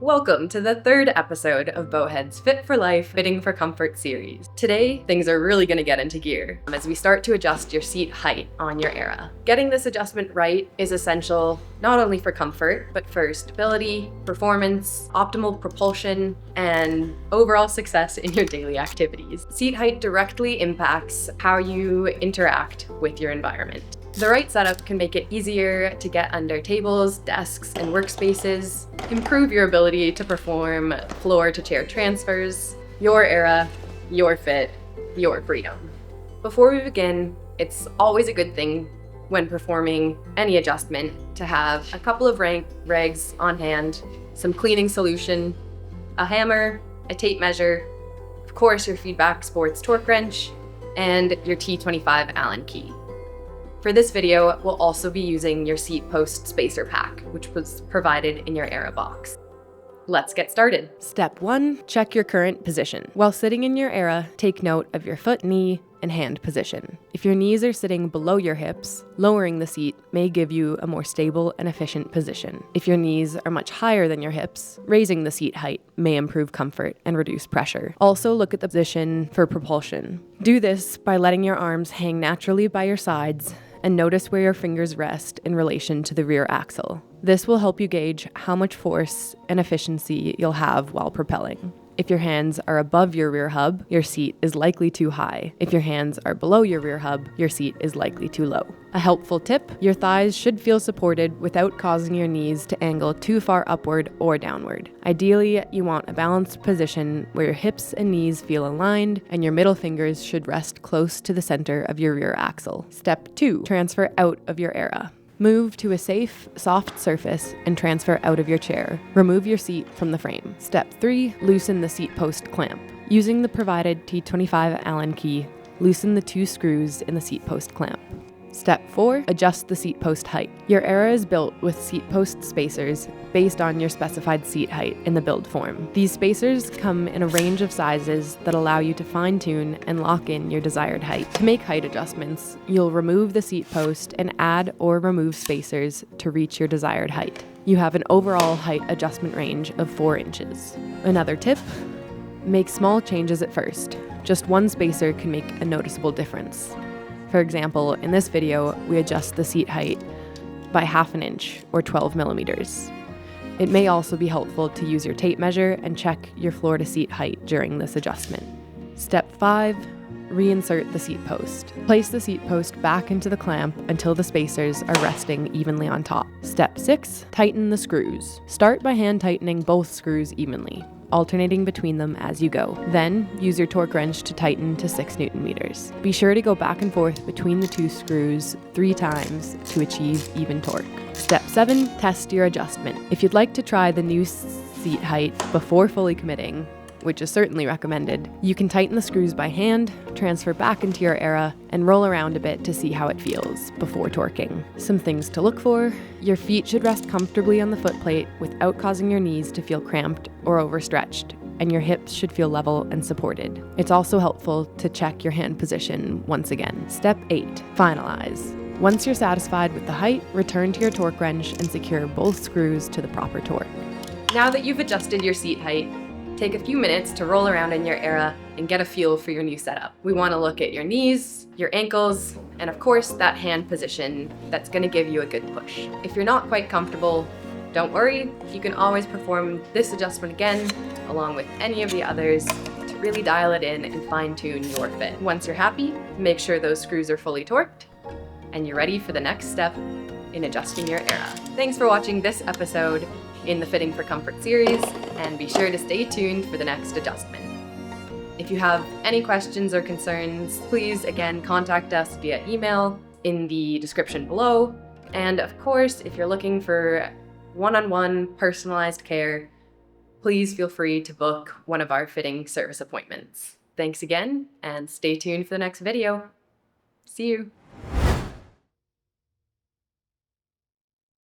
Welcome to the third episode of Bowhead's Fit for Life Fitting for Comfort series. Today, things are really going to get into gear as we start to adjust your seat height on your era. Getting this adjustment right is essential not only for comfort, but for stability, performance, optimal propulsion, and overall success in your daily activities. Seat height directly impacts how you interact with your environment. The right setup can make it easier to get under tables, desks, and workspaces, improve your ability to perform floor-to-chair transfers, your era, your fit, your freedom. Before we begin, it's always a good thing when performing any adjustment to have a couple of rags on hand, some cleaning solution, a hammer, a tape measure, of course your Feedback Sports torque wrench, and your T25 Allen key. For this video, we'll also be using your seat post spacer pack, which was provided in your era box. Let's get started. Step 1, check your current position. While sitting in your era, take note of your foot, knee, and hand position. If your knees are sitting below your hips, lowering the seat may give you a more stable and efficient position. If your knees are much higher than your hips, raising the seat height may improve comfort and reduce pressure. Also look at the position for propulsion. Do this by letting your arms hang naturally by your sides and notice where your fingers rest in relation to the rear axle. This will help you gauge how much force and efficiency you'll have while propelling. If your hands are above your rear hub, your seat is likely too high. If your hands are below your rear hub, your seat is likely too low. A helpful tip, your thighs should feel supported without causing your knees to angle too far upward or downward. Ideally, you want a balanced position where your hips and knees feel aligned and your middle fingers should rest close to the center of your rear axle. Step 2, transfer out of your era. Move to a safe, soft surface and transfer out of your chair. Remove your seat from the frame. Step 3, loosen the seat post clamp. Using the provided T25 Allen key, loosen the 2 screws in the seat post clamp. Step 4, adjust the seat post height. Your era is built with seat post spacers based on your specified seat height in the build form. These spacers come in a range of sizes that allow you to fine-tune and lock in your desired height. To make height adjustments, you'll remove the seat post and add or remove spacers to reach your desired height. You have an overall height adjustment range of 4 inches. Another tip, make small changes at first. Just one spacer can make a noticeable difference. For example, in this video, we adjust the seat height by 1/2 inch or 12 millimeters. It may also be helpful to use your tape measure and check your floor to seat height during this adjustment. Step 5, reinsert the seat post. Place the seat post back into the clamp until the spacers are resting evenly on top. Step 6, tighten the screws. Start by hand tightening both screws evenly, alternating between them as you go. Then, use your torque wrench to tighten to 6 Newton meters. Be sure to go back and forth between the 2 screws 3 times to achieve even torque. Step 7, test your adjustment. If you'd like to try the new seat height before fully committing, which is certainly recommended, you can tighten the screws by hand, transfer back into your era, and roll around a bit to see how it feels before torquing. Some things to look for: your feet should rest comfortably on the foot plate without causing your knees to feel cramped or overstretched, and your hips should feel level and supported. It's also helpful to check your hand position once again. Step 8, finalize. Once you're satisfied with the height, return to your torque wrench and secure both screws to the proper torque. Now that you've adjusted your seat height, take a few minutes to roll around in your era and get a feel for your new setup. We want to look at your knees, your ankles, and of course that hand position that's going to give you a good push. If you're not quite comfortable, don't worry, you can always perform this adjustment again along with any of the others to really dial it in and fine-tune your fit. Once you're happy, make sure those screws are fully torqued and you're ready for the next step in adjusting your era. Thanks for watching this episode in the Fitting for Comfort series, and be sure to stay tuned for the next adjustment. If you have any questions or concerns, please again contact us via email in the description below. And of course, if you're looking for one-on-one personalized care, please feel free to book one of our fitting service appointments. Thanks again, and stay tuned for the next video. See you.